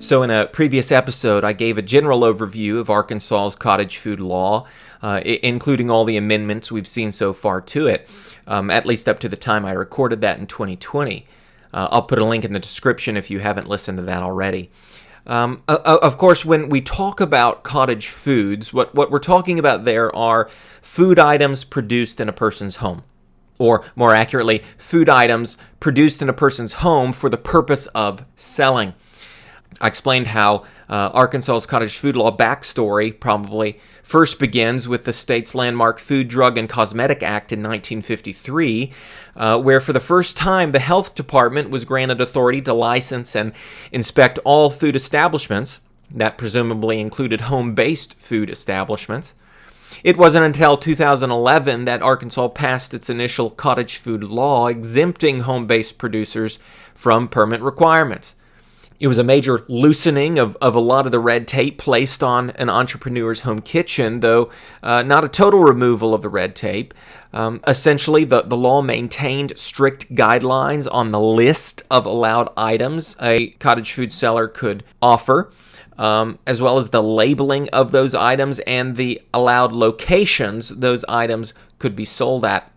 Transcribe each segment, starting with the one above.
So in a previous episode, I gave a general overview of Arkansas's cottage food law, including all the amendments we've seen so far to it, at least up to the time I recorded that in 2020. I'll put a link in the description if you haven't listened to that already. Of course, when we talk about cottage foods, what we're talking about there are food items produced in a person's home. Or more accurately, food items produced in a person's home for the purpose of selling. I explained how Arkansas's cottage food law backstory probably first begins with the state's landmark Food, Drug, and Cosmetic Act in 1953, where for the first time the health department was granted authority to license and inspect all food establishments. That presumably included home-based food establishments. It wasn't until 2011 that Arkansas passed its initial cottage food law, exempting home-based producers from permit requirements. It was a major loosening of a lot of the red tape placed on an entrepreneur's home kitchen, though not a total removal of the red tape. Essentially, the law maintained strict guidelines on the list of allowed items a cottage food seller could offer, as well as the labeling of those items and the allowed locations those items could be sold at.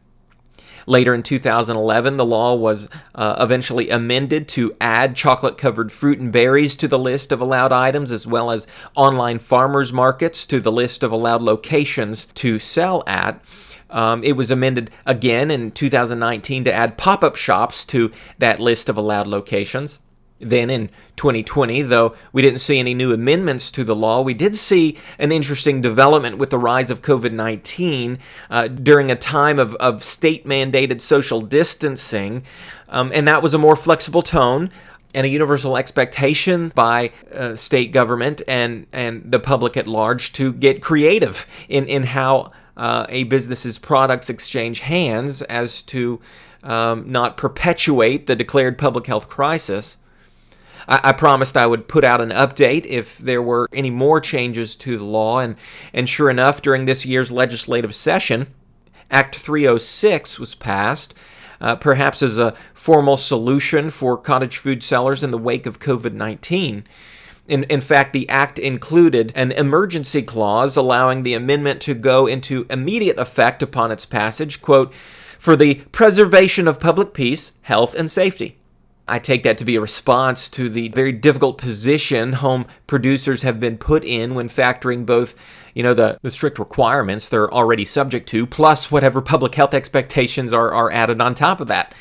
Later in 2011, the law was eventually amended to add chocolate-covered fruit and berries to the list of allowed items, as well as online farmers markets to the list of allowed locations to sell at. It was amended again in 2019 to add pop-up shops to that list of allowed locations. Then in 2020, though we didn't see any new amendments to the law, we did see an interesting development with the rise of COVID-19 during a time of state-mandated social distancing, and that was a more flexible tone and a universal expectation by state government and the public at large to get creative in how a business's products exchange hands as to not perpetuate the declared public health crisis. I promised I would put out an update if there were any more changes to the law, and sure enough, during this year's legislative session, Act 306 was passed, perhaps as a formal solution for cottage food sellers in the wake of COVID-19. In fact, the act included an emergency clause allowing the amendment to go into immediate effect upon its passage, quote, for the preservation of public peace, health, and safety. I take that to be a response to the very difficult position home producers have been put in when factoring both, the strict requirements they're already subject to, plus whatever public health expectations are added on top of that.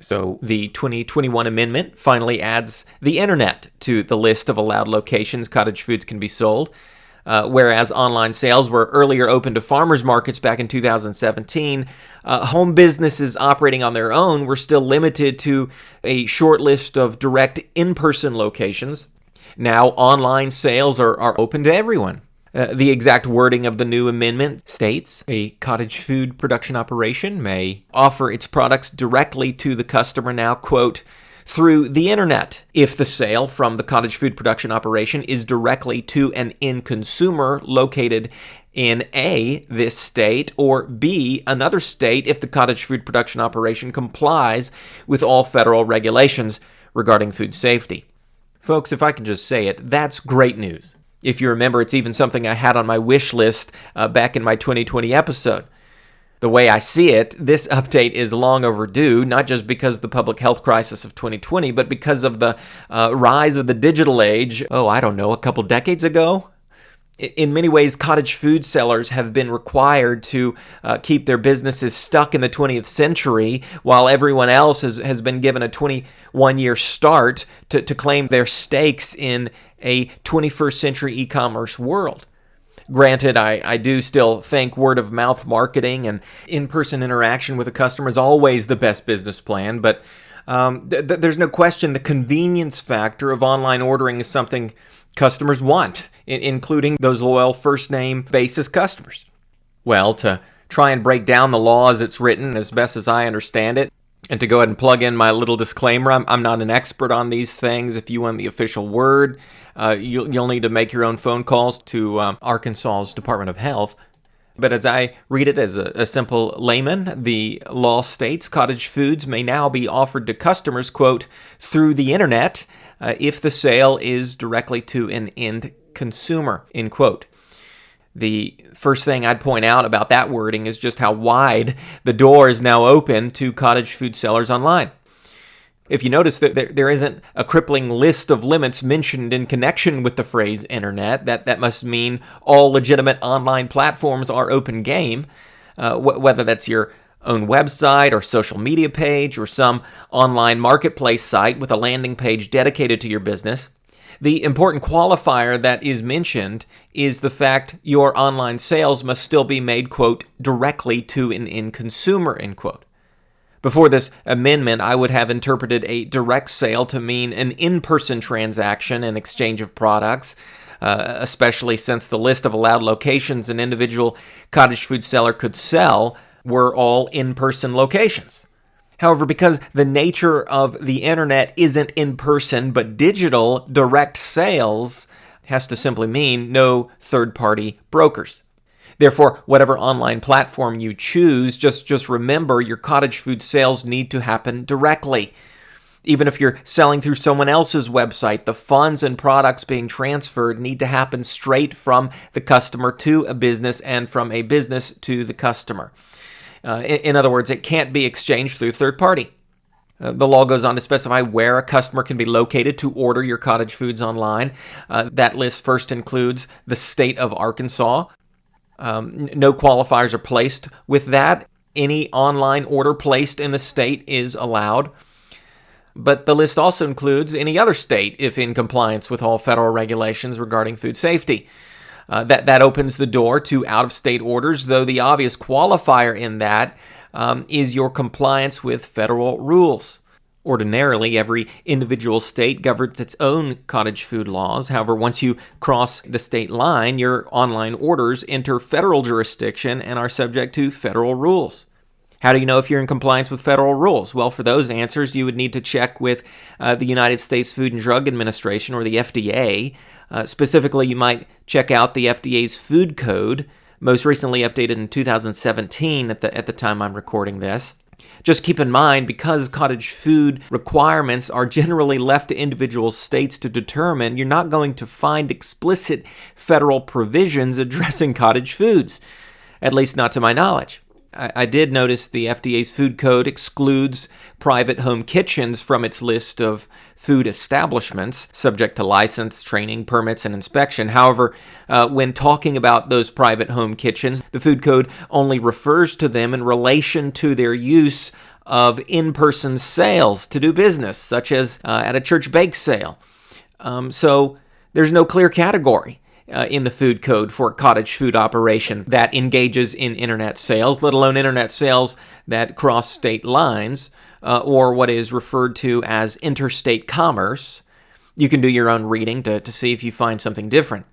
So the 2021 amendment finally adds the internet to the list of allowed locations cottage foods can be sold. Whereas online sales were earlier open to farmers markets back in 2017, home businesses operating on their own were still limited to a short list of direct in-person locations. Now online sales are open to everyone. The exact wording of the new amendment states a cottage food production operation may offer its products directly to the customer now, quote, through the internet, if the sale from the cottage food production operation is directly to an end consumer located in A, this state, or B, another state if the cottage food production operation complies with all federal regulations regarding food safety. Folks, if I can just say it, that's great news. If you remember, it's even something I had on my wish list back in my 2020 episode. The way I see it, this update is long overdue, not just because of the public health crisis of 2020, but because of the rise of the digital age, a couple decades ago. In many ways, cottage food sellers have been required to keep their businesses stuck in the 20th century, while everyone else has been given a 21-year start to claim their stakes in a 21st century e-commerce world. Granted, I do still think word-of-mouth marketing and in-person interaction with the customer is always the best business plan, but there's no question the convenience factor of online ordering is something customers want, including those loyal first-name basis customers. Well, to try and break down the law as it's written as best as I understand it, and to go ahead and plug in my little disclaimer, I'm not an expert on these things. If you want the official word, you'll need to make your own phone calls to Arkansas's Department of Health. But as I read it as a simple layman, the law states cottage foods may now be offered to customers, quote, through the internet, if the sale is directly to an end consumer, end quote. The first thing I'd point out about that wording is just how wide the door is now open to cottage food sellers online. If you notice that there isn't a crippling list of limits mentioned in connection with the phrase internet, that must mean all legitimate online platforms are open game, whether that's your own website or social media page or some online marketplace site with a landing page dedicated to your business. The important qualifier that is mentioned is the fact your online sales must still be made, quote, directly to an end consumer, end quote. Before this amendment, I would have interpreted a direct sale to mean an in-person transaction and exchange of products, especially since the list of allowed locations an individual cottage food seller could sell were all in-person locations. However, because the nature of the internet isn't in person but digital, direct sales has to simply mean no third-party brokers. Therefore, whatever online platform you choose, just remember your cottage food sales need to happen directly. Even if you're selling through someone else's website, the funds and products being transferred need to happen straight from the customer to a business and from a business to the customer. In other words, it can't be exchanged through third party. The law goes on to specify where a customer can be located to order your cottage foods online. That list first includes the state of Arkansas. No qualifiers are placed with that. Any online order placed in the state is allowed. But the list also includes any other state if in compliance with all federal regulations regarding food safety. That opens the door to out-of-state orders, though the obvious qualifier in that is your compliance with federal rules. Ordinarily, every individual state governs its own cottage food laws. However, once you cross the state line, your online orders enter federal jurisdiction and are subject to federal rules. How do you know if you're in compliance with federal rules? Well, for those answers, you would need to check with the United States Food and Drug Administration, or the FDA. Specifically, you might check out the FDA's food code, most recently updated in 2017 at the time I'm recording this. Just keep in mind, because cottage food requirements are generally left to individual states to determine, you're not going to find explicit federal provisions addressing cottage foods, at least not to my knowledge. I did notice the FDA's food code excludes private home kitchens from its list of food establishments subject to license, training, permits, and inspection. However, when talking about those private home kitchens, the food code only refers to them in relation to their use of in-person sales to do business, such as at a church bake sale. So there's no clear category in the food code for a cottage food operation that engages in internet sales, let alone internet sales that cross state lines, or what is referred to as interstate commerce. You can do your own reading to see if you find something different.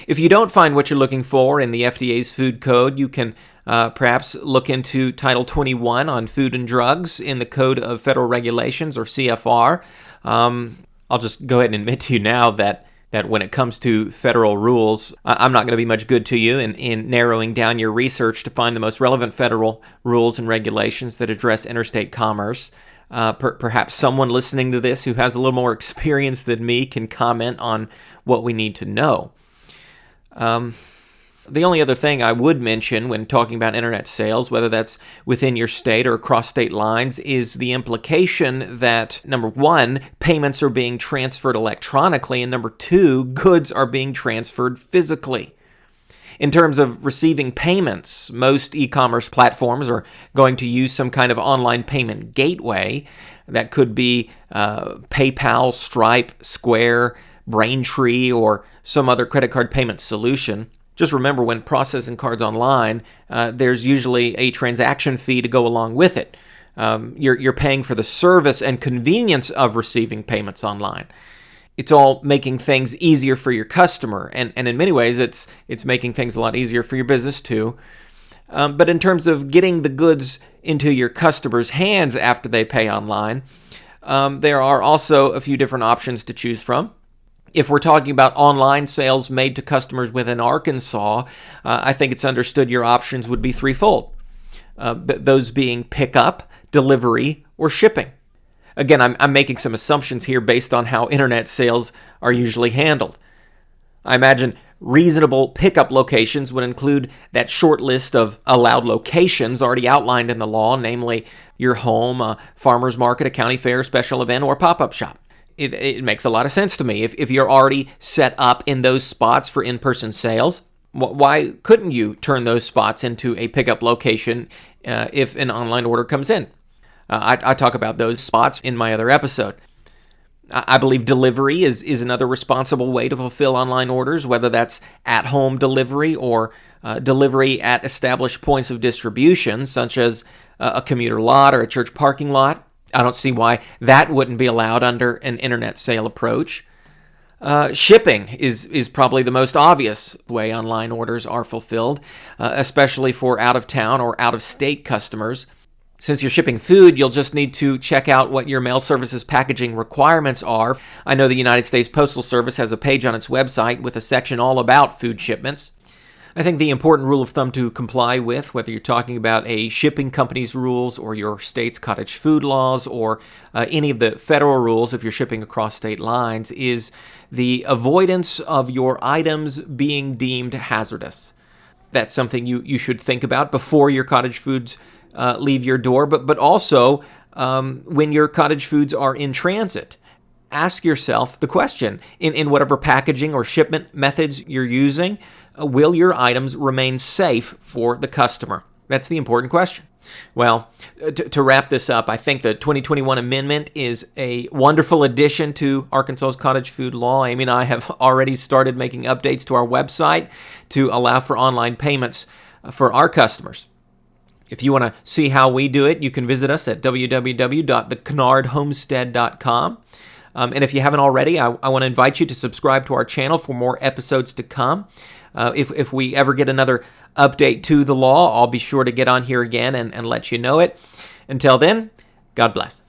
If you don't find what you're looking for in the FDA's food code, you can perhaps look into Title 21 on food and drugs in the Code of Federal Regulations, or CFR. I'll just go ahead and admit to you now that when it comes to federal rules, I'm not going to be much good to you in narrowing down your research to find the most relevant federal rules and regulations that address interstate commerce. Perhaps someone listening to this who has a little more experience than me can comment on what we need to know. The only other thing I would mention when talking about internet sales, whether that's within your state or across state lines, is the implication that, number one, payments are being transferred electronically, and number two, goods are being transferred physically. In terms of receiving payments, most e-commerce platforms are going to use some kind of online payment gateway. That could be PayPal, Stripe, Square, Braintree, or some other credit card payment solution. Just remember, when processing cards online, there's usually a transaction fee to go along with it. You're paying for the service and convenience of receiving payments online. It's all making things easier for your customer, and in many ways, it's making things a lot easier for your business too. But in terms of getting the goods into your customers' hands after they pay online, there are also a few different options to choose from. If we're talking about online sales made to customers within Arkansas, I think it's understood your options would be threefold. Those being pickup, delivery, or shipping. Again, I'm making some assumptions here based on how internet sales are usually handled. I imagine reasonable pickup locations would include that short list of allowed locations already outlined in the law, namely your home, a farmer's market, a county fair, special event, or pop-up shop. It makes a lot of sense to me. If you're already set up in those spots for in-person sales, why couldn't you turn those spots into a pickup location if an online order comes in? I talk about those spots in my other episode. I believe delivery is another responsible way to fulfill online orders, whether that's at-home delivery or delivery at established points of distribution, such as a commuter lot or a church parking lot. I don't see why that wouldn't be allowed under an internet sale approach. Shipping is probably the most obvious way online orders are fulfilled, especially for out-of-town or out-of-state customers. Since you're shipping food, you'll just need to check out what your mail service's packaging requirements are. I know the United States Postal Service has a page on its website with a section all about food shipments. I think the important rule of thumb to comply with, whether you're talking about a shipping company's rules or your state's cottage food laws or any of the federal rules if you're shipping across state lines, is the avoidance of your items being deemed hazardous. That's something you should think about before your cottage foods leave your door, but also when your cottage foods are in transit. Ask yourself the question, in whatever packaging or shipment methods you're using, will your items remain safe for the customer? That's the important question. Well, to wrap this up, I think the 2021 amendment is a wonderful addition to Arkansas's cottage food law. Amy and I have already started making updates to our website to allow for online payments for our customers. If you want to see how we do it, you can visit us at www.thekinnardhomestead.com. And if you haven't already, I want to invite you to subscribe to our channel for more episodes to come. If we ever get another update to the law, I'll be sure to get on here again and let you know it. Until then, God bless.